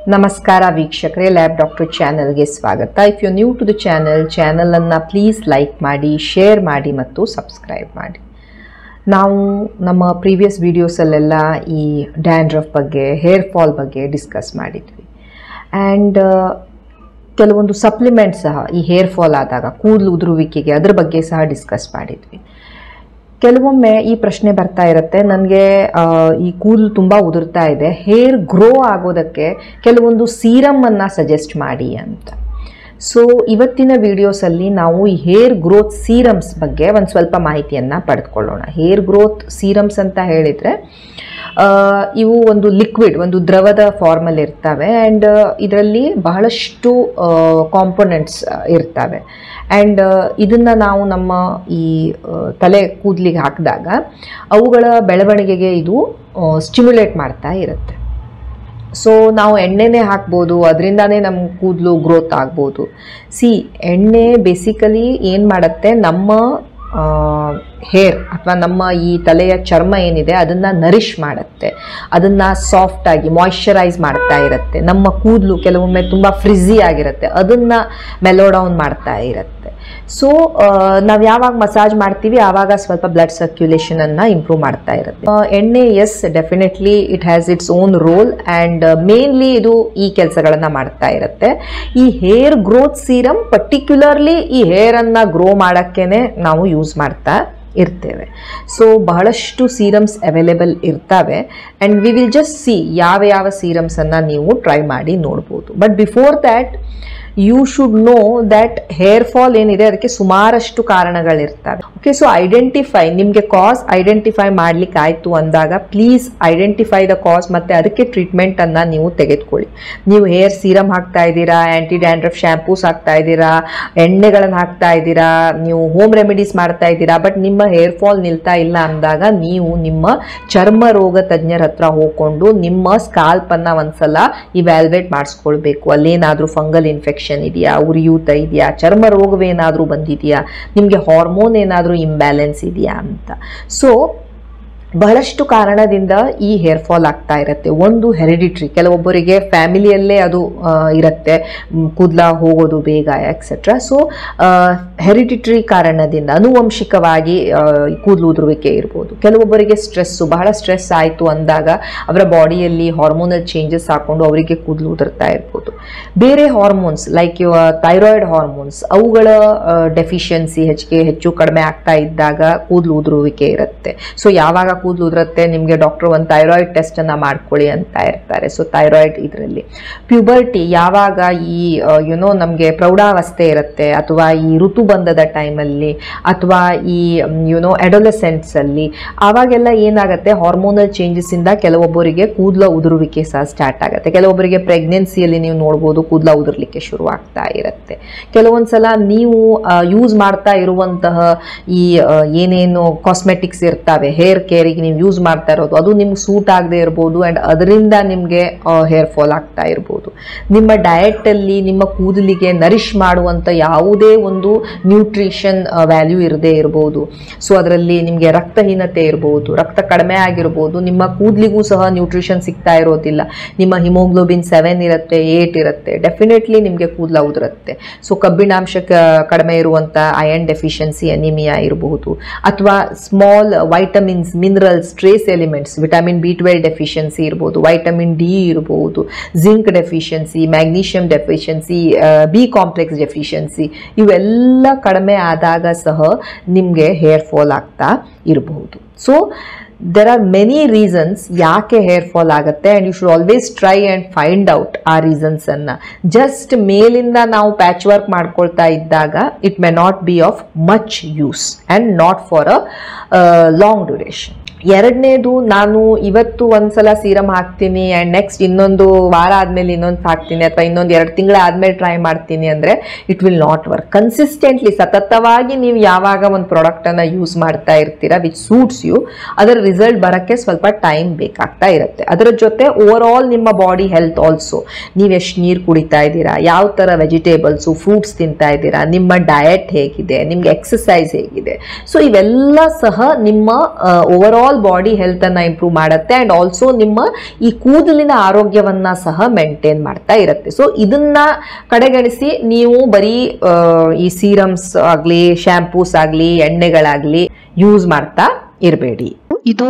ನಮಸ್ಕಾರ ವೀಕ್ಷಕರೇ, lab doctor ಚಾನೆಲ್ಗೆ ಸ್ವಾಗತ. If you new to the ಚಾನಲನ್ನು ಪ್ಲೀಸ್ ಲೈಕ್ ಮಾಡಿ, ಶೇರ್ ಮಾಡಿ ಮತ್ತು ಸಬ್ಸ್ಕ್ರೈಬ್ ಮಾಡಿ. ನಾವು ನಮ್ಮ ಪ್ರೀವಿಯಸ್ ವೀಡಿಯೋಸಲ್ಲೆಲ್ಲ ಈ ಡ್ಯಾಂಡ್ರಫ್ ಬಗ್ಗೆ, ಹೇರ್ ಫಾಲ್ ಬಗ್ಗೆ ಡಿಸ್ಕಸ್ ಮಾಡಿದ್ವಿ. ಆ್ಯಂಡ್ ಕೆಲವೊಂದು ಸಪ್ಲಿಮೆಂಟ್ಸ್ ಸಹ ಈ ಹೇರ್ ಫಾಲ್ ಆದಾಗ ಕೂದಲು ಉದುರುವಿಕೆಗೆ ಅದ್ರ ಬಗ್ಗೆ ಸಹ ಡಿಸ್ಕಸ್ ಮಾಡಿದ್ವಿ. ಕೆಲವೊಮ್ಮೆ ಈ ಪ್ರಶ್ನೆ ಬರ್ತಾ ಇರುತ್ತೆ, ನನಗೆ ಈ ಕೂದಲು ತುಂಬ ಉದುರ್ತಾ ಇದೆ, ಹೇರ್ ಗ್ರೋ ಆಗೋದಕ್ಕೆ ಕೆಲವೊಂದು ಸೀರಮನ್ನು ಸಜೆಸ್ಟ್ ಮಾಡಿ ಅಂತ. ಸೊ ಇವತ್ತಿನ ವಿಡಿಯೋಸಲ್ಲಿ ನಾವು ಈ ಹೇರ್ ಗ್ರೋತ್ ಸೀರಮ್ಸ್ ಬಗ್ಗೆ ಒಂದು ಸ್ವಲ್ಪ ಮಾಹಿತಿಯನ್ನು ಪಡೆದುಕೊಳ್ಳೋಣ. ಹೇರ್ ಗ್ರೋತ್ ಸೀರಮ್ಸ್ ಅಂತ ಹೇಳಿದರೆ ಇವು ಒಂದು ಲಿಕ್ವಿಡ್, ಒಂದು ದ್ರವದ ಫಾರ್ಮಲ್ಲಿ ಇರ್ತವೆ. ಆ್ಯಂಡ್ ಇದರಲ್ಲಿ ಬಹಳಷ್ಟು ಕಾಂಪೊನೆಂಟ್ಸ್ ಇರ್ತವೆ. ಆ್ಯಂಡ್ ಇದನ್ನು ನಾವು ನಮ್ಮ ಈ ತಲೆ ಕೂದಲಿಗೆ ಹಾಕಿದಾಗ ಅವುಗಳ ಬೆಳವಣಿಗೆಗೆ ಇದು ಸ್ಟಿಮ್ಯುಲೇಟ್ ಮಾಡ್ತಾ ಇರುತ್ತೆ. ಸೊ ನಾವು ಎಣ್ಣೆನೇ ಹಾಕ್ಬೋದು, ಅದರಿಂದಾನೇ ನಮ್ಮ ಕೂದಲು ಗ್ರೋತ್ ಆಗ್ಬೋದು. ಎಣ್ಣೆ ಬೇಸಿಕಲಿ ಏನು ಮಾಡುತ್ತೆ, ನಮ್ಮ ಹೇರ್ ಅಥವಾ ನಮ್ಮ ಈ ತಲೆಯ ಚರ್ಮ ಏನಿದೆ ಅದನ್ನು ನರಿಷ್ ಮಾಡುತ್ತೆ, ಅದನ್ನು ಸಾಫ್ಟಾಗಿ ಮಾಯ್ಶ್ಚರೈಸ್ ಮಾಡ್ತಾ ಇರುತ್ತೆ. ನಮ್ಮ ಕೂದಲು ಕೆಲವೊಮ್ಮೆ ತುಂಬ ಫ್ರಿಝಿ ಆಗಿರುತ್ತೆ, ಅದನ್ನು ಮೆಲೋ ಡೌನ್ ಮಾಡ್ತಾ ಇರುತ್ತೆ. ಸೊ ನಾವು ಯಾವಾಗ ಮಸಾಜ್ ಮಾಡ್ತೀವಿ ಆವಾಗ ಸ್ವಲ್ಪ ಬ್ಲಡ್ ಸರ್ಕ್ಯುಲೇಷನನ್ನು ಇಂಪ್ರೂವ್ ಮಾಡ್ತಾ ಇರುತ್ತೆ. ಎಣ್ಣೆ yes definitely it has its own roll and mainly ಇದು ಈ ಕೆಲಸಗಳನ್ನು ಮಾಡ್ತಾ ಇರುತ್ತೆ. ಈ ಹೇರ್ ಗ್ರೋತ್ ಸೀರಮ್ ಪರ್ಟಿಕ್ಯುಲರ್ಲಿ ಈ ಹೇರನ್ನು ಗ್ರೋ ಮಾಡೋಕ್ಕೇ ನಾವು ಯೂಸ್ ಮಾಡ್ತಾ ಇರ್ತೇವೆ. ಸೊ ಬಹಳಷ್ಟು ಸೀರಮ್ಸ್ ಅವೈಲೇಬಲ್ ಇರ್ತವೆ and we will just see ಯಾವ ಸೀರಮ್ಸನ್ನು ನೀವು ಟ್ರೈ ಮಾಡಿ ನೋಡ್ಬೋದು. But before that you should know that hair fall ಏನಿದೆ ಅದಕ್ಕೆ ಸುಮಾರಷ್ಟು ಕಾರಣಗಳಿರ್ತವೆ. ಓಕೆ, ಸೊ ಐಡೆಂಟಿಫೈ, ನಿಮಗೆ ಕಾಸ್ ಐಡೆಂಟಿಫೈ ಮಾಡ್ಲಿಕ್ಕೆ ಆಯಿತು ಅಂದಾಗ ಪ್ಲೀಸ್ ಐಡೆಂಟಿಫೈ ದ ಕಾಸ್ ಮತ್ತು ಅದಕ್ಕೆ ಟ್ರೀಟ್ಮೆಂಟನ್ನು ನೀವು ತೆಗೆದುಕೊಳ್ಳಿ. ನೀವು ಹೇರ್ ಸೀರಮ್ ಹಾಕ್ತಾ ಇದ್ದೀರಾ, ಆ್ಯಂಟಿ ಡ್ಯಾಂಡ್ರಫ್ ಶ್ಯಾಂಪೂಸ್ ಹಾಕ್ತಾ ಇದ್ದೀರಾ, ಎಣ್ಣೆಗಳನ್ನು ಹಾಕ್ತಾ ಇದ್ದೀರಾ, ನೀವು ಹೋಮ್ ರೆಮಿಡೀಸ್ ಮಾಡ್ತಾ ಇದ್ದೀರಾ, ಬಟ್ ನಿಮ್ಮ ಹೇರ್ ಫಾಲ್ ನಿಲ್ತಾ ಇಲ್ಲ ಅಂದಾಗ ನೀವು ನಿಮ್ಮ ಚರ್ಮ ರೋಗ ತಜ್ಞರ ಹತ್ರ ಹೋಗ್ಕೊಂಡು ನಿಮ್ಮ ಸ್ಕಾಲ್ಪನ್ನು ಒಂದ್ಸಲ ಇವ್ಯಾಲ್ಯುವೇಟ್ ಮಾಡಿಸ್ಕೊಳ್ಬೇಕು. ಅಲ್ಲೇನಾದರೂ ಫಂಗಲ್ ಇನ್ಫೆಕ್ಷನ್ ಇದೆಯಾ, ಉರಿಯೂತ ಇದೆಯಾ, ಚರ್ಮ ರೋಗವೇನಾದರೂ ಬಂದಿದೆಯಾ, ನಿಮಗೆ ಹಾರ್ಮೋನ್ ಏನಾದರೂ ಇಂಬ್ಯಾಲೆನ್ಸ್ ಇದೆಯಾ ಅಂತ. ಸೊ ಬಹಳಷ್ಟು ಕಾರಣದಿಂದ ಈ ಹೇರ್ ಫಾಲ್ ಆಗ್ತಾ ಇರುತ್ತೆ. ಒಂದು ಹೆರಿಡಿಟ್ರಿ, ಕೆಲವೊಬ್ಬರಿಗೆ ಫ್ಯಾಮಿಲಿಯಲ್ಲೇ ಅದು ಇರುತ್ತೆ, ಕೂದಲ ಹೋಗೋದು ಬೇಗ ಎಕ್ಸೆಟ್ರಾ. ಸೊ ಹೆರಿಡಿಟ್ರಿ ಕಾರಣದಿಂದ ಅನುವಂಶಿಕವಾಗಿ ಕೂದಲು ಉದುರುವಿಕೆ ಇರ್ಬೋದು. ಕೆಲವೊಬ್ಬರಿಗೆ ಸ್ಟ್ರೆಸ್ಸು, ಬಹಳ ಸ್ಟ್ರೆಸ್ ಆಯಿತು ಅಂದಾಗ ಅವರ ಬಾಡಿಯಲ್ಲಿ ಹಾರ್ಮೋನಲ್ ಚೇಂಜಸ್ ಹಾಕ್ಕೊಂಡು ಅವರಿಗೆ ಕೂದಲು ಉದುರ್ತಾ ಇರ್ಬೋದು. ಬೇರೆ ಹಾರ್ಮೋನ್ಸ್ ಲೈಕ್ ಥೈರಾಯ್ಡ್ ಹಾರ್ಮೋನ್ಸ್, ಅವುಗಳ ಡೆಫಿಷಿಯನ್ಸಿ ಹೆಚ್ಚು ಕಡಿಮೆ ಆಗ್ತಾ ಇದ್ದಾಗ ಕೂದಲು ಉದುರುವಿಕೆ ಇರುತ್ತೆ. ಸೊ ಯಾವಾಗ ಕೂದಲು ಉದುರುತ್ತೆ, ನಿಮಗೆ ಡಾಕ್ಟರ್ ಒಂದು ಥೈರಾಯ್ಡ್ ಟೆಸ್ಟನ್ನು ಮಾಡ್ಕೊಳ್ಳಿ ಅಂತ ಇರ್ತಾರೆ. ಸೊ ಥೈರಾಯ್ಡ್ ಇದರಲ್ಲಿ ಪ್ಯೂಬರ್ಟಿ, ಯಾವಾಗ ಈ ನಮಗೆ ಪ್ರೌಢಾವಸ್ಥೆ ಇರುತ್ತೆ ಅಥವಾ ಈ ಋತುಬಂಧದ ಟೈಮಲ್ಲಿ ಅಥವಾ ಈ ಅಡೋಲೆಸೆಂಟ್ಸಲ್ಲಿ, ಆವಾಗೆಲ್ಲ ಏನಾಗುತ್ತೆ, ಹಾರ್ಮೋನಲ್ ಚೇಂಜಸ್ಸಿಂದ ಕೆಲವೊಬ್ಬರಿಗೆ ಕೂದಲ ಉದುರುವಿಕೆ ಸಹ ಸ್ಟಾರ್ಟ್ ಆಗುತ್ತೆ. ಕೆಲವೊಬ್ಬರಿಗೆ ಪ್ರೆಗ್ನೆನ್ಸಿಯಲ್ಲಿ ನೀವು ನೋಡ್ಬೋದು ಕೂದಲ ಉದುರ್ಲಿಕ್ಕೆ ಶುರು ಆಗ್ತಾ ಇರುತ್ತೆ. ಕೆಲವೊಂದ್ಸಲ ನೀವು ಯೂಸ್ ಮಾಡ್ತಾ ಇರುವಂತಹ ಈ ಏನೇನು ಕಾಸ್ಮೆಟಿಕ್ಸ್ ಇರ್ತವೆ ಹೇರ್ ಕೇರಿಗೆ ನೀವು ಯೂಸ್ ಮಾಡ್ತಾ ಇರೋದು ಅದು ನಿಮ್ಗೆ ಸೂಟ್ ಆಗದೆ ಇರ್ಬೋದು ಆ್ಯಂಡ್ ಅದರಿಂದ ನಿಮಗೆ ಹೇರ್ ಫಾಲ್ ಆಗ್ತಾ ಇರ್ಬೋದು. ನಿಮ್ಮ ಡಯಟಲ್ಲಿ ನಿಮ್ಮ ಕೂದಲಿಗೆ ನರಿಷ್ ಮಾಡುವಂಥ ಯಾವುದೇ ಒಂದು ನ್ಯೂಟ್ರಿಷನ್ ವ್ಯಾಲ್ಯೂ ಇರದೇ ಇರ್ಬೋದು. ಸೊ ಅದರಲ್ಲಿ ನಿಮಗೆ ರಕ್ತಹೀನತೆ ಇರ್ಬೋದು, ರಕ್ತ ಕಡಿಮೆ ಆಗಿರ್ಬೋದು, ನಿಮ್ಮ ಕೂದಲಿಗೂ ಸಹ ನ್ಯೂಟ್ರಿಷನ್ ಸಿಗ್ತಾ ಇರೋದಿಲ್ಲ, ನಿಮ್ಮ ಹಿಮೋಗ್ಲೋಬಿನ್ 7 ಇರುತ್ತೆ, 8 ಇರುತ್ತೆ, ಡೆಫಿನೆಟ್ಲಿ ನಿಮಗೆ ಕೂದಲ ಉದುರುತ್ತೆ. ಸೊ ಕಬ್ಬಿಣಾಂಶ ಕಡಿಮೆ ಇರುವಂಥ ಅಯರ್ನ್ ಡೆಫಿಷಿಯನ್ಸಿ, ಅನಿಮಿಯಾ ಇರಬಹುದು, ಅಥವಾ small vitamins, minerals, trace elements, vitamin B12 deficiency ಇರ್ಬೋದು, ವೈಟಮಿನ್ ಡಿ ಇರ್ಬೋದು, zinc deficiency, magnesium deficiency, B complex deficiency, ಇವೆಲ್ಲ ಕಡಿಮೆ ಆದಾಗ ಸಹ ನಿಮಗೆ ಹೇರ್ ಫಾಲ್ ಆಗ್ತಾ ಇರಬಹುದು. So there are many reasons ಯಾಕೆ ಹೇರ್ ಫಾಲ್ ಆಗುತ್ತೆ and you should always try and find out ಆ ರೀಸನ್ಸನ್ನು. ಜಸ್ಟ್ ಮೇಲಿಂದ ನಾವು ಪ್ಯಾಚ್ ವರ್ಕ್ ಮಾಡ್ಕೊಳ್ತಾ ಇದ್ದಾಗ it may not be of much use and not for a long duration. ಎರಡನೇದು, ನಾನು ಇವತ್ತು ಒಂದ್ಸಲ ಸೀರಮ್ ಹಾಕ್ತೀನಿ ಆ್ಯಂಡ್ ನೆಕ್ಸ್ಟ್ ಇನ್ನೊಂದು ವಾರ ಆದಮೇಲೆ ಇನ್ನೊಂದು ಹಾಕ್ತೀನಿ ಅಥವಾ ಇನ್ನೊಂದು 2 ತಿಂಗಳ ಆದಮೇಲೆ ಟ್ರೈ ಮಾಡ್ತೀನಿ ಅಂದರೆ it will not work. Consistently ಸತತವಾಗಿ ನೀವು ಯಾವಾಗ ಒಂದು ಪ್ರಾಡಕ್ಟನ್ನು ಯೂಸ್ ಮಾಡ್ತಾ ಇರ್ತೀರಾ ವಿಚ್ ಸೂಟ್ಸ್ ಯು, ಅದರ ರಿಸಲ್ಟ್ ಬರೋಕ್ಕೆ ಸ್ವಲ್ಪ ಟೈಮ್ ಬೇಕಾಗ್ತಾ ಇರುತ್ತೆ. ಅದರ ಜೊತೆ ಓವರ್ ಆಲ್ ನಿಮ್ಮ ಬಾಡಿ ಹೆಲ್ತ್ ಆಲ್ಸೋ, ನೀವು ಎಷ್ಟು ನೀರು ಕುಡಿತಾ ಇದ್ದೀರಾ, ಯಾವ ಥರ ವೆಜಿಟೇಬಲ್ಸು ಫ್ರೂಟ್ಸ್ ತಿಂತಾ ಇದ್ದೀರಾ, ನಿಮ್ಮ ಡಯಟ್ ಹೇಗಿದೆ, ನಿಮ್ಗೆ ಎಕ್ಸಸೈಸ್ ಹೇಗಿದೆ, ಸೊ ಇವೆಲ್ಲ ಸಹ ನಿಮ್ಮ over all over all body health ಅನ್ನ ಇಂಪ್ರೂವ್ ಮಾಡುತ್ತೆ ಅಂಡ್ ಆಲ್ಸೋ ನಿಮ್ಮ ಈ ಕೂದಲಿನ ಆರೋಗ್ಯವನ್ನ ಸಹ ಮೇಂಟೈನ್ ಮಾಡ್ತಾ ಇರುತ್ತೆ. ಸೊ ಇದನ್ನ ಕಡೆಗಣಿಸಿ ನೀವು ಬರೀ ಈ ಸೀರಮ್ಸ್ ಆಗ್ಲಿ, ಶಾಂಪೂಸ್ ಆಗ್ಲಿ, ಎಣ್ಣೆಗಳಾಗ್ಲಿ ಯೂಸ್ ಮಾಡ್ತಾ ಇರಬೇಡಿ. ಇದು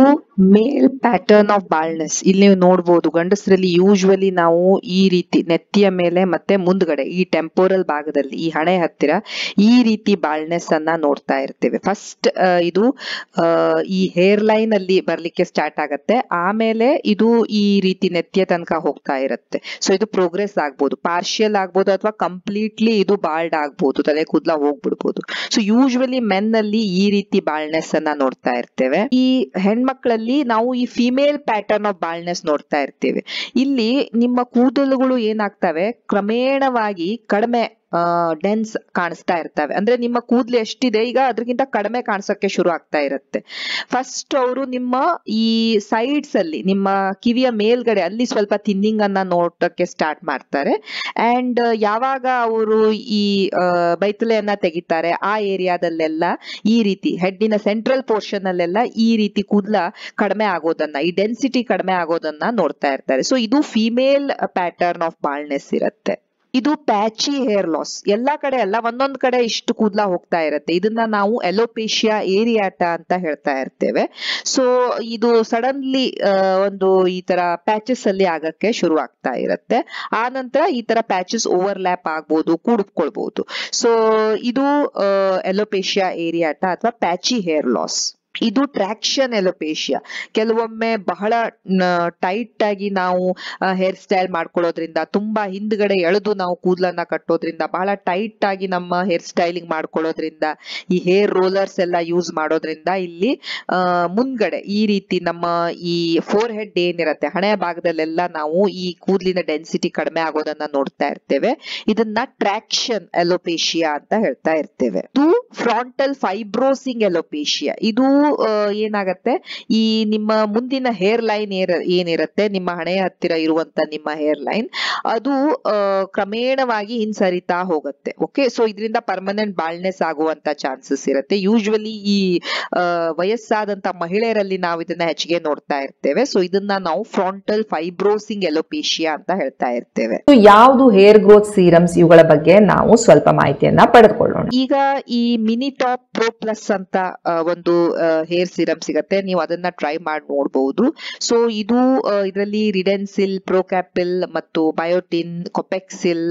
ಮೇಲ್ ಪ್ಯಾಟರ್ನ್ ಆಫ್ ಬಾಲ್ನೆಸ್. ಇಲ್ಲಿ ನೀವು ನೋಡಬಹುದು, ಗಂಡಸರಲ್ಲಿ ಯೂಶುವಲಿ ನಾವು ಈ ರೀತಿ ನೆತ್ತಿಯ ಮೇಲೆ ಮತ್ತೆ ಮುಂದ್ಗಡೆ ಈ ಟೆಂಪೋರಲ್ ಭಾಗದಲ್ಲಿ ಈ ಹಣೆ ಹತ್ತಿರ ಈ ರೀತಿ ಬಾಲ್ನೆಸ್ ಅನ್ನ ನೋಡ್ತಾ ಇರ್ತೇವೆ. ಫಸ್ಟ್ ಇದು ಈ ಹೇರ್ ಲೈನ್ ಅಲ್ಲಿ ಬರ್ಲಿಕ್ಕೆ ಸ್ಟಾರ್ಟ್ ಆಗತ್ತೆ, ಆಮೇಲೆ ಇದು ಈ ರೀತಿ ನೆತ್ತಿಯ ತನಕ ಹೋಗ್ತಾ ಇರುತ್ತೆ. ಸೊ ಇದು ಪ್ರೋಗ್ರೆಸ್ ಆಗ್ಬೋದು, ಪಾರ್ಷಿಯಲ್ ಆಗ್ಬೋದು, ಅಥವಾ ಕಂಪ್ಲೀಟ್ಲಿ ಇದು ಬಾಲ್ಡ್ ಆಗ್ಬೋದು, ತಲೆ ಕೂದಲ ಹೋಗ್ಬಿಡ್ಬೋದು. ಸೊ ಯೂಶುವಲಿ ಮೆನ್ ಅಲ್ಲಿ ಈ ರೀತಿ ಬಾಲ್ನೆಸ್ ಅನ್ನ ನೋಡ್ತಾ ಇರ್ತೇವೆ. ಈ ಹೆಣ್ಮಕ್ಳಲ್ಲಿ ನಾವು ಈ ಫಿಮೇಲ್ ಪ್ಯಾಟರ್ನ್ ಆಫ್ ಬಾಲ್ನೆಸ್ ನೋಡ್ತಾ ಇರ್ತೇವೆ. ಇಲ್ಲಿ ನಿಮ್ಮ ಕೂದಲುಗಳು ಏನಾಗ್ತವೆ, ಕ್ರಮೇಣವಾಗಿ ಕಡಿಮೆ ಡೆನ್ಸ್ ಕಾಣಿಸ್ತಾ ಇರ್ತವೆ. ಅಂದ್ರೆ ನಿಮ್ಮ ಕೂದಲು ಎಷ್ಟಿದೆ ಈಗ ಅದ್ರಗಿಂತ ಕಡಿಮೆ ಕಾಣಿಸಕ್ಕೆ ಶುರು ಆಗ್ತಾ ಇರುತ್ತೆ. ಫಸ್ಟ್ ಅವರು ನಿಮ್ಮ ಈ ಸೈಡ್ಸ್ ಅಲ್ಲಿ, ನಿಮ್ಮ ಕಿವಿಯ ಮೇಲ್ಗಡೆ ಅಲ್ಲಿ ಸ್ವಲ್ಪ ಥಿನ್ನಿಂಗ್ ಅನ್ನ ನೋಡಕ್ಕೆ ಸ್ಟಾರ್ಟ್ ಮಾಡ್ತಾರೆ. ಅಂಡ್ ಯಾವಾಗ ಅವರು ಈ ಬೈತಲೆಯನ್ನ ತೆಗಿತಾರೆ ಆ ಏರಿಯಾದಲ್ಲೆಲ್ಲ ಈ ರೀತಿ ಹೆಡ್ಡಿನ ಸೆಂಟ್ರಲ್ ಪೋರ್ಷನ್ ಅಲ್ಲೆಲ್ಲ ಈ ರೀತಿ ಕೂದಲ ಕಡಿಮೆ ಆಗೋದನ್ನ, ಈ ಡೆನ್ಸಿಟಿ ಕಡಿಮೆ ಆಗೋದನ್ನ ನೋಡ್ತಾ ಇರ್ತಾರೆ. ಸೊ ಇದು ಫಿಮೇಲ್ ಪ್ಯಾಟರ್ನ್ ಆಫ್ ಬಾಲ್ನೆಸ್ ಇರುತ್ತೆ. ಇದು ಪ್ಯಾಚಿ ಹೇರ್ ಲಾಸ್. ಎಲ್ಲಾ ಕಡೆ ಅಲ್ಲ, ಒಂದೊಂದ್ ಕಡೆ ಇಷ್ಟು ಕೂದಲ ಹೋಗ್ತಾ ಇರುತ್ತೆ. ಇದನ್ನ ನಾವು ಎಲೋಪೇಶಿಯಾ ಏರಿಯಾಟ ಅಂತ ಹೇಳ್ತಾ ಇರ್ತೇವೆ. ಸೊ ಇದು ಸಡನ್ಲಿ ಒಂದು ಈ ತರ ಪ್ಯಾಚಸ್ ಅಲ್ಲಿ ಆಗಕ್ಕೆ ಶುರು ಆಗ್ತಾ ಇರುತ್ತೆ. ಆ ನಂತರ ಈ ತರ ಪ್ಯಾಚಸ್ ಓವರ್ಲ್ಯಾಪ್ ಆಗ್ಬೋದು, ಕೂಡಿಕೊಳ್ಬಹುದು. ಸೊ ಇದು ಎಲೋಪೇಶಿಯಾ ಏರಿಯಾಟ ಅಥವಾ ಪ್ಯಾಚಿ ಹೇರ್ ಲಾಸ್. ಇದು ಟ್ರಾಕ್ಷನ್ ಎಲೋಪೇಶಿಯಾ. ಕೆಲವೊಮ್ಮೆ ಬಹಳ ಟೈಟ್ ಆಗಿ ನಾವು ಹೇರ್ ಸ್ಟೈಲ್ ಮಾಡ್ಕೊಳ್ಳೋದ್ರಿಂದ, ತುಂಬಾ ಹಿಂದ್ಗಡೆ ಎಳೆದು ನಾವು ಕೂದಲನ್ನ ಕಟ್ಟೋದ್ರಿಂದ, ಬಹಳ ಟೈಟ್ ಆಗಿ ನಮ್ಮ ಹೇರ್ ಸ್ಟೈಲಿಂಗ್ ಮಾಡ್ಕೊಳ್ಳೋದ್ರಿಂದ, ಈ ಹೇರ್ ರೋಲರ್ಸ್ ಎಲ್ಲ ಯೂಸ್ ಮಾಡೋದ್ರಿಂದ ಇಲ್ಲಿ ಮುಂದ್ಗಡೆ ಈ ರೀತಿ ನಮ್ಮ ಈ ಫೋರ್ ಹೆಡ್ ಏನಿರತ್ತೆ, ಹಣೆಯ ಭಾಗದಲ್ಲೆಲ್ಲ ನಾವು ಈ ಕೂದಲಿನ ಡೆನ್ಸಿಟಿ ಕಡಿಮೆ ಆಗೋದನ್ನ ನೋಡ್ತಾ ಇರ್ತೇವೆ. ಇದನ್ನ ಟ್ರಾಕ್ಷನ್ ಎಲೋಪೇಶಿಯಾ ಅಂತ ಹೇಳ್ತಾ ಇರ್ತೇವೆ. ಇದು ಫ್ರಾಂಟಲ್ ಫೈಬ್ರೋಸಿಂಗ್ ಎಲೋಪೇಶಿಯಾ. ಇದು ಏನಾಗತ್ತೆ, ಈ ನಿಮ್ಮ ಮುಂದಿನ ಹೇರ್ ಲೈನ್ ಏನಿರುತ್ತೆ, ನಿಮ್ಮ ಹಣೆಯ ಹತ್ತಿರ ಇರುವಂತ ನಿಮ್ಮ ಹೇರ್ ಲೈನ್, ಅದು ಕ್ರಮೇಣವಾಗಿ ಹಿಂಸರಿತಾ ಹೋಗುತ್ತೆ. ಓಕೆ, ಸೊ ಇದರಿಂದ ಪರ್ಮನೆಂಟ್ ಬಾಲ್ನೆಸ್ ಆಗುವಂತ ಚಾನ್ಸಸ್ ಇರುತ್ತೆ. ಯೂಶುವಲಿ ಈ ವಯಸ್ಸಾದಂತ ಮಹಿಳೆಯರಲ್ಲಿ ನಾವು ಇದನ್ನ ಹೆಚ್ಚಿಗೆ ನೋಡ್ತಾ ಇರ್ತೇವೆ. ಸೊ ಇದನ್ನ ನಾವು ಫ್ರಾಂಟಲ್ ಫೈಬ್ರೋಸಿಂಗ್ ಎಲೋಪೇಶಿಯಾ ಅಂತ ಹೇಳ್ತಾ ಇರ್ತೇವೆ. ಯಾವುದು ಹೇರ್ ಗ್ರೋತ್ ಸೀರಮ್ಸ್, ಇವುಗಳ ಬಗ್ಗೆ ನಾವು ಸ್ವಲ್ಪ ಮಾಹಿತಿಯನ್ನ ಪಡೆದುಕೊಳ್ಳೋಣ. ಈಗ ಈ ಮಿನಿ ಟಾಪ್ ಪ್ರೋ ಪ್ಲಸ್ ಅಂತ ಒಂದು ಹೇರ್ ಸಿರಮ್ ಸಿಗತ್ತೆ, ನೀವು ಅದನ್ನ ಟ್ರೈ ಮಾಡಿ ನೋಡಬಹುದು. ಸೊ ಇದು ಇದರಲ್ಲಿ ರಿಡೆನ್ಸಿಲ್, ಪ್ರೋಕ್ಯಾಪಿಲ್ ಮತ್ತು ಬಯೋಟಿನ್, ಕೊಪೆಕ್ಸಿಲ್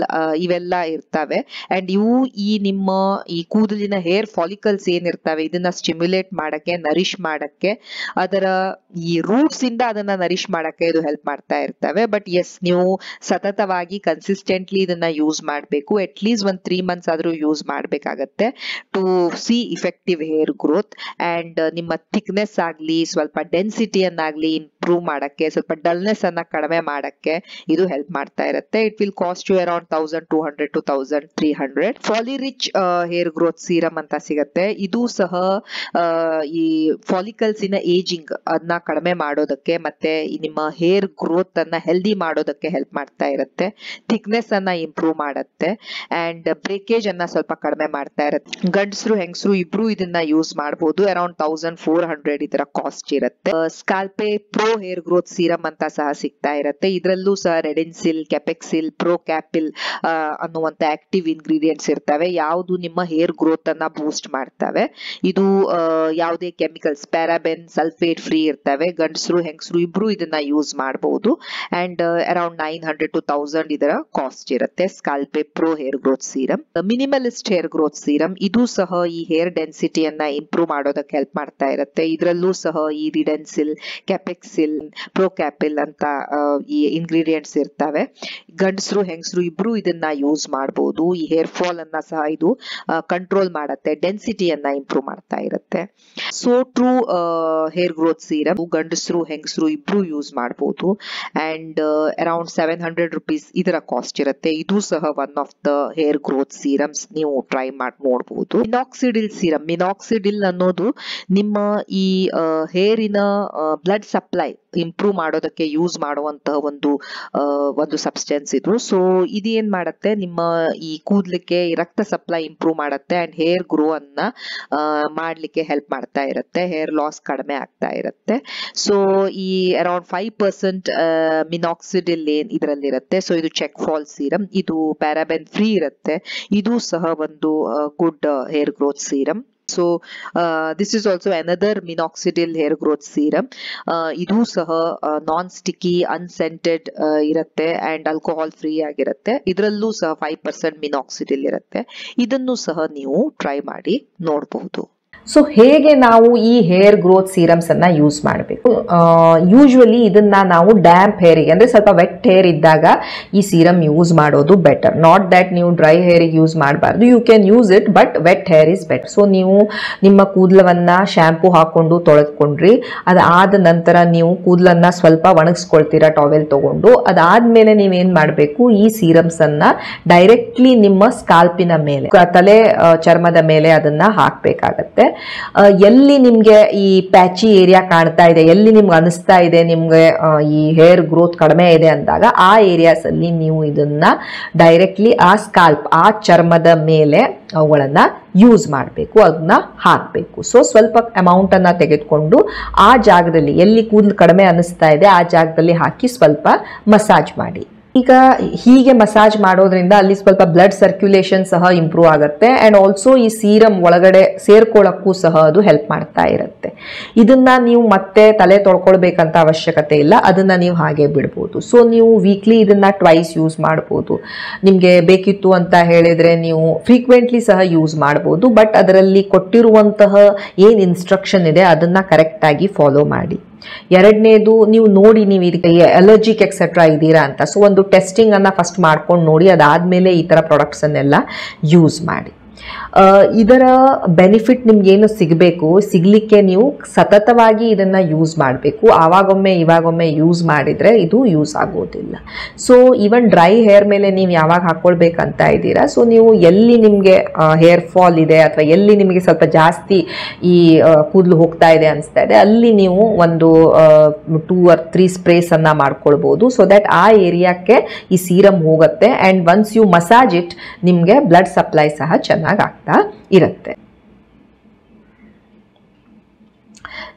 ಇವೆಲ್ಲ ಇರ್ತವೆ. ಅಂಡ್ ಇವು ಈ ನಿಮ್ಮ ಈ ಕೂದಲಿನ ಹೇರ್ ಫಾಲಿಕಲ್ಸ್ ಏನಿರ್ತವೆ ಇದನ್ನ ಸ್ಟಿಮ್ಯುಲೇಟ್ ಮಾಡಕ್ಕೆ, ನರಿಶ್ ಮಾಡಕ್ಕೆ, ಅದರ ಈ ರೂಟ್ಸ್ ಇಂದ ಅದನ್ನ ನರಿಶ್ ಮಾಡಕ್ಕೆ ಇದು ಹೆಲ್ಪ್ ಮಾಡ್ತಾ ಇರ್ತವೆ. ಬಟ್ ಎಸ್, ನೀವು ಸತತವಾಗಿ ಕನ್ಸಿಸ್ಟೆಂಟ್ಲಿ ಇದನ್ನ ಯೂಸ್ ಮಾಡಬೇಕು. ಅಟ್ ಲೀಸ್ಟ್ 3 months ಆದ್ರೂ ಯೂಸ್ ಮಾಡ್ಬೇಕಾಗತ್ತೆ to see effective hair growth. And ನಿಮ್ಮ ಥಿಕ್ನೆಸ್ ಆಗ್ಲಿ, ಸ್ವಲ್ಪ ಡೆನ್ಸಿಟಿಯನ್ನಾಗ್ಲಿ ಇಂಪ್ರೂವ್ ಮಾಡಕ್ಕೆ, ಸ್ವಲ್ಪ ಡಲ್ನೆಸ್ ಅನ್ನ ಕಡಿಮೆ ಮಾಡಕ್ಕೆ ಇದು ಹೆಲ್ಪ್ ಮಾಡ್ತಾ ಇರುತ್ತೆ. It will cost you around 1200 to 1300. ಫಾಲಿರಿಚ್ ಹೇರ್ ಗ್ರೋತ್ ಸೀರಮ್ ಅಂತ ಸಿಗತ್ತೆ. ಇದು ಸಹ ಈ ಫಾಲಿಕಲ್ಸ್ ಇನ ಏಜಿಂಗ್ ಅದನ್ನ ಕಡಿಮೆ ಮಾಡೋದಕ್ಕೆ ಮತ್ತೆ ನಿಮ್ಮ ಹೇರ್ ಗ್ರೋತ್ ಅನ್ನ ಹೆಲ್ದಿ ಮಾಡೋದಕ್ಕೆ ಹೆಲ್ಪ್ ಮಾಡ್ತಾ ಇರುತ್ತೆ. ಥಿಕ್ನೆಸ್ ಅನ್ನ ಇಂಪ್ರೂವ್ ಮಾಡುತ್ತೆ ಅಂಡ್ ಬ್ರೇಕೇಜ್ ಅನ್ನ ಸ್ವಲ್ಪ ಕಡಿಮೆ ಮಾಡ್ತಾ ಇರುತ್ತೆ. ಗಂಡಸರು ಹೆಂಗಸರು ಇಬ್ರು ಇದನ್ನ ಯೂಸ್ ಮಾಡಬಹುದು. ಅರೌಂಡ್ 1400 ಇದರ ಕಾಸ್ಟ್ ಇರುತ್ತೆ. Scalpe Pro hair growth serum ಅಂತ ಸಹ ಸಿಗ್ತಾ ಇರುತ್ತೆ. ಇದರಲ್ಲೂ ಸಹ ರೆಡೆನ್ಸಿಲ್, ಕೆಪೆಕ್ಸಿಲ್, ಪ್ರೋಕ್ಯಾಪಿಲ್ ಅನ್ನುವಂತ ಆಕ್ಟಿವ್ ಇಂಗ್ರೀಡಿಯೆಂಟ್ಸ್ ಇರ್ತವೆ, ಯಾವುದು ನಿಮ್ಮ ಹೇರ್ ಗ್ರೋತ್ ಅನ್ನ ಬೂಸ್ಟ್ ಮಾಡ್ತವೆ. ಇದು ಯಾವುದೇ ಕೆಮಿಕಲ್ಸ್, ಪ್ಯಾರಾಬೆನ್, ಸಲ್ಫೇಟ್ ಫ್ರೀ ಇರ್ತವೆ. ಗಂಡಸರು ಹೆಂಗಸರು ಇಬ್ರು ಇದನ್ನ ಯೂಸ್ ಮಾಡಬಹುದು. ಅಂಡ್ ಅರೌಂಡ್ 900 to 1000 ಇದರ ಕಾಸ್ಟ್ ಇರುತ್ತೆ. Scalpe Pro hair growth serum. Minimalist hair growth serum, ಇದು ಸಹ ಈ ಹೇರ್ ಡೆನ್ಸಿಟಿಯನ್ನ ಇಂಪ್ರೂವ್ ಮಾಡೋದಕ್ಕೆ ಹೆಲ್ಪ್ ಮಾಡ್ತಾ ಇರುತ್ತೆ. ಇದರಲ್ಲೂ ಸಹ ಈ ರಿಡೆನ್ಸಿಲ್, ಕೆಪೆಕ್ಸಿಲ್, ಪ್ರೋಕ್ಯಾಪಿಲ್ ಅಂತ ಈ ಇಂಗ್ರೀಡಿಯೆಂಟ್ಸ್ ಇರ್ತವೆ. ಗಂಡಸರು ಹೆಂಗಸರು ಇಬ್ರು ಇದನ್ನ ಯೂಸ್ ಮಾಡಬಹುದು. ಈ ಹೇರ್ ಫಾಲ್ ಅನ್ನ ಸಹ ಇದು ಕಂಟ್ರೋಲ್ ಮಾಡುತ್ತೆ, ಡೆನ್ಸಿಟಿಯನ್ನ ಇಂಪ್ರೂವ್ ಮಾಡ್ತಾ ಇರುತ್ತೆ. So true hair growth serum ಗಂಡಸರು ಹೆಂಗಸರು ಇಬ್ರು ಯೂಸ್ ಮಾಡಬಹುದು. ಅಂಡ್ ಅರೌಂಡ್ 700 rupees ಇದರ ಕಾಸ್ಟ್ ಇರುತ್ತೆ. ಇದು ಸಹ one of the hair growth serums, ನೀವು ಟ್ರೈ ಮಾಡಿ ನೋಡಬಹುದು. Minoxidil serum. ಮಿನಾಕ್ಸಿಡಿಲ್ ಅನ್ನೋದು ನಿಮ್ಮ ಈ ಹೇರಿನ ಬ್ಲಡ್ ಸಪ್ಲೈ ಇಂಪ್ರೂವ್ ಮಾಡೋದಕ್ಕೆ ಯೂಸ್ ಮಾಡುವಂತಹ ಒಂದು ಸಬ್ಸ್ಟೆನ್ಸ್ ಇದು. ಸೊ ಇದು ಏನ್ ಮಾಡುತ್ತೆ, ನಿಮ್ಮ ಈ ಕೂದಲಿಕ್ಕೆ ರಕ್ತ ಸಪ್ಲೈ ಇಂಪ್ರೂವ್ ಮಾಡುತ್ತೆ ಅಂಡ್ ಹೇರ್ ಗ್ರೋ ಅನ್ನ ಮಾಡ್ಲಿಕ್ಕೆ ಹೆಲ್ಪ್ ಮಾಡ್ತಾ ಇರುತ್ತೆ, ಹೇರ್ ಲಾಸ್ ಕಡಿಮೆ ಆಗ್ತಾ ಇರುತ್ತೆ. ಸೊ ಈ ಅರೌಂಡ್ 5% ಮಿನಾಕ್ಸಿಡಿಲ್ ಇದರಲ್ಲಿರುತ್ತೆ. ಸೊ ಇದು ಚೆಕ್ ಫಾಲ್ ಸೀರಮ್, ಇದು ಪ್ಯಾರಾಬೆನ್ ಫ್ರೀ ಇರುತ್ತೆ. ಇದು ಸಹ ಒಂದು good hair growth serum. So this is also another minoxidil hair growth serum. ಇದು ಸಹ ನಾನ್ ಸ್ಟಿಕ್ಕಿ ಅನ್ಸೆಂಟೆಡ್ ಇರುತ್ತೆ ಅಂಡ್ ಆಲ್ಕೋಹಾಲ್ ಫ್ರೀ ಆಗಿರುತ್ತೆ. ಇದರಲ್ಲೂ ಸಹ 5% ಮಿನಾಕ್ಸಿಡಿಲ್ ಇರುತ್ತೆ. ಇದನ್ನು ಸಹ ನೀವು ಟ್ರೈ ಮಾಡಿ ನೋಡಬಹುದು. ಸೊ ಹೇಗೆ ನಾವು ಈ ಹೇರ್ ಗ್ರೋತ್ ಸೀರಮ್ಸ್ ಅನ್ನ ಯೂಸ್ ಮಾಡಬೇಕು? ಯೂಶುವಲಿ ಇದನ್ನ ನಾವು ಡ್ಯಾಂಪ್ ಹೇರಿಗೆ, ಅಂದ್ರೆ ಸ್ವಲ್ಪ ವೆಟ್ ಹೇರ್ ಇದ್ದಾಗ ಈ ಸೀರಮ್ ಯೂಸ್ ಮಾಡೋದು ಬೆಟರ್. ನಾಟ್ ದಟ್ ನೀವು ಡ್ರೈ ಹೇರಿಗೆ ಯೂಸ್ ಮಾಡಬಾರ್ದು, you can use it, but wet hair is better. So ನೀವು ನಿಮ್ಮ ಕೂದಲವನ್ನ ಶಾಂಪೂ ಹಾಕೊಂಡು ತೊಳೆದ್ಕೊಂಡ್ರಿ, ಅದಾದ ನಂತರ ನೀವು ಕೂದಲನ್ನ ಸ್ವಲ್ಪ ಒಣಗಿಸ್ಕೊಳ್ತೀರಾ ಟಾವೆಲ್ ತಗೊಂಡು. ಅದಾದ್ಮೇಲೆ ನೀವೇನ್ ಮಾಡಬೇಕು, ಈ ಸೀರಮ್ಸ್ ಅನ್ನ ಡೈರೆಕ್ಟ್ಲಿ ನಿಮ್ಮ ಸ್ಕಾಲ್ಪಿನ ಮೇಲೆ, ತಲೆ ಚರ್ಮದ ಮೇಲೆ ಅದನ್ನ ಹಾಕ್ಬೇಕಾಗತ್ತೆ. ಎಲ್ಲಿ ನಿಮ್ಗೆ ಈ ಪ್ಯಾಚಿ ಏರಿಯಾ ಕಾಣ್ತಾ ಇದೆ, ಎಲ್ಲಿ ನಿಮ್ಗೆ ಅನಿಸ್ತಾ ಇದೆ ನಿಮ್ಗೆ ಈ ಹೇರ್ ಗ್ರೋತ್ ಕಡಿಮೆ ಇದೆ ಅಂದಾಗ ಆ ಏರಿಯಾಸ್ ಅಲ್ಲಿ ನೀವು ಇದನ್ನ ಡೈರೆಕ್ಟ್ಲಿ ಆ ಸ್ಕಾಲ್ಪ್, ಆ ಚರ್ಮದ ಮೇಲೆ ಅವುಗಳನ್ನ ಯೂಸ್ ಮಾಡಬೇಕು, ಅದನ್ನ ಹಾಕಬೇಕು. ಸೊ ಸ್ವಲ್ಪ ಅಮೌಂಟ್ ಅನ್ನ ತೆಗೆದುಕೊಂಡು ಆ ಜಾಗದಲ್ಲಿ ಎಲ್ಲಿ ಕೂದಲು ಕಡಿಮೆ ಅನಿಸ್ತಾ ಇದೆ ಆ ಜಾಗದಲ್ಲಿ ಹಾಕಿ ಸ್ವಲ್ಪ ಮಸಾಜ್ ಮಾಡಿ. ಈಗ ಹೀಗೆ ಮಸಾಜ್ ಮಾಡೋದ್ರಿಂದ ಅಲ್ಲಿ ಸ್ವಲ್ಪ ಬ್ಲಡ್ ಸರ್ಕ್ಯುಲೇಷನ್ ಸಹ ಇಂಪ್ರೂವ್ ಆಗುತ್ತೆ ಅಂಡ್ ಆಲ್ಸೋ ಈ ಸೀರಮ್ ಒಳಗಡೆ ಸೇರ್ಕೊಳ್ಳಕ್ಕೂ ಸಹ ಅದು ಹೆಲ್ಪ್ ಮಾಡ್ತಾ ಇರುತ್ತೆ. ಇದನ್ನ ನೀವು ಮತ್ತೆ ತಲೆ ತೊಳ್ಕೊಳ್ಬೇಕಂತ ಅವಶ್ಯಕತೆ ಇಲ್ಲ, ಅದನ್ನ ನೀವು ಹಾಗೆ ಬಿಡ್ಬೋದು. ಸೊ ನೀವು ವೀಕ್ಲಿ ಇದನ್ನ ಟ್ವೈಸ್ ಯೂಸ್ ಮಾಡ್ಬೋದು. ನಿಮ್ಗೆ ಬೇಕಿತ್ತು ಅಂತ ಹೇಳಿದ್ರೆ ನೀವು ಫ್ರೀಕ್ವೆಂಟ್ಲಿ ಸಹ ಯೂಸ್ ಮಾಡ್ಬೋದು, ಬಟ್ ಅದರಲ್ಲಿ ಕೊಟ್ಟಿರುವಂತಹ ಏನ್ ಇನ್ಸ್ಟ್ರಕ್ಷನ್ ಇದೆ ಅದನ್ನ ಕರೆಕ್ಟ್ ಆಗಿ ಫಾಲೋ ಮಾಡಿ. ಎರಡನೇದು, ನೀವು ನೋಡಿ ನೀವು ಇದಕ್ಕೆ ಅಲರ್ಜಿಕ್ ಎಕ್ಸೆಟ್ರಾ ಇದ್ದೀರಾ ಅಂತ. ಸೊ ಒಂದು ಟೆಸ್ಟಿಂಗ್ ಅನ್ನ ಫಸ್ಟ್ ಮಾಡ್ಕೊಂಡು ನೋಡಿ, ಅದಾದ್ಮೇಲೆ ಈ ತರ ಪ್ರಾಡಕ್ಟ್ಸ್ ಅನ್ನೆಲ್ಲ ಯೂಸ್ ಮಾಡಿ. ಇದರ ಬೆನಿಫಿಟ್ ನಿಮ್ಗೇನು ಸಿಗ್ಲಿಕ್ಕೆ ನೀವು ಸತತವಾಗಿ ಇದನ್ನ ಯೂಸ್ ಮಾಡಬೇಕು. ಆವಾಗೊಮ್ಮೆ ಇವಾಗೊಮ್ಮೆ ಯೂಸ್ ಮಾಡಿದ್ರೆ ಇದು ಯೂಸ್ ಆಗೋದಿಲ್ಲ. ಸೊ ಈವನ್ ಡ್ರೈ ಹೇರ್ ಮೇಲೆ ನೀವು ಯಾವಾಗ ಹಾಕೊಳ್ಬೇಕಂತ ಇದ್ದೀರಾ, ಸೊ ನೀವು ಎಲ್ಲಿ ನಿಮ್ಗೆ ಹೇರ್ ಫಾಲ್ ಇದೆ ಅಥವಾ ಎಲ್ಲಿ ನಿಮಗೆ ಸ್ವಲ್ಪ ಜಾಸ್ತಿ ಈ ಕೂದಲು ಹೋಗ್ತಾ ಇದೆ ಅನಿಸ್ತಾ ಇದೆ, ಅಲ್ಲಿ ನೀವು ಒಂದು 2 or 3 ಸ್ಪ್ರೇಸ್ ಅನ್ನ ಮಾಡ್ಕೊಳ್ಬಹುದು. ಸೊ ದಟ್ ಆ ಏರಿಯಾಕ್ಕೆ ಈ ಸೀರಮ್ ಹೋಗುತ್ತೆ and once you massage it ನಿಮ್ಗೆ ಬ್ಲಡ್ ಸಪ್ಲೈ ಸಹ ಚೆನ್ನಾಗಿ ಆಗ್ತಾ ಇರುತ್ತೆ.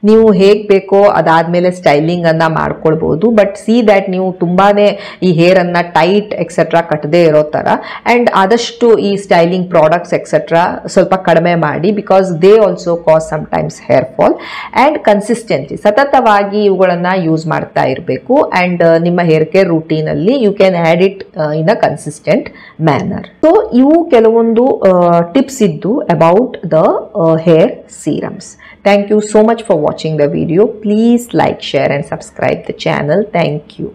ನೀವು ಹೇಗ್ ಬೇಕೋ ಅದಾದ್ಮೇಲೆ ಸ್ಟೈಲಿಂಗ್ ಅನ್ನ ಮಾಡ್ಕೊಳ್ಬಹುದು, ಬಟ್ ಸಿ ದ್ಯಾಟ್ ನೀವು ತುಂಬಾನೇ ಈ ಹೇರ್ ಅನ್ನ ಟೈಟ್ ಎಕ್ಸೆಟ್ರಾ ಕಟ್ಟದೇ ಇರೋ ತರ ಅಂಡ್ ಆದಷ್ಟು ಈ ಸ್ಟೈಲಿಂಗ್ ಪ್ರಾಡಕ್ಟ್ಸ್ ಎಕ್ಸೆಟ್ರಾ ಸ್ವಲ್ಪ ಕಡಿಮೆ ಮಾಡಿ, because they also cause some times hair fall. And consistency, ಸತತವಾಗಿ ಇವುಗಳನ್ನ ಯೂಸ್ ಮಾಡ್ತಾ ಇರಬೇಕು ಅಂಡ್ ನಿಮ್ಮ ಹೇರ್ ಕೇರ್ ರೂಟೀನ್ ಅಲ್ಲಿ you can add it in a consistent manner. So ಇವು ಕೆಲವೊಂದು ಟಿಪ್ಸ್ ಇದ್ದು about the hair serums. Thank you so much for watching the video. Please like, share and subscribe the channel. Thank you.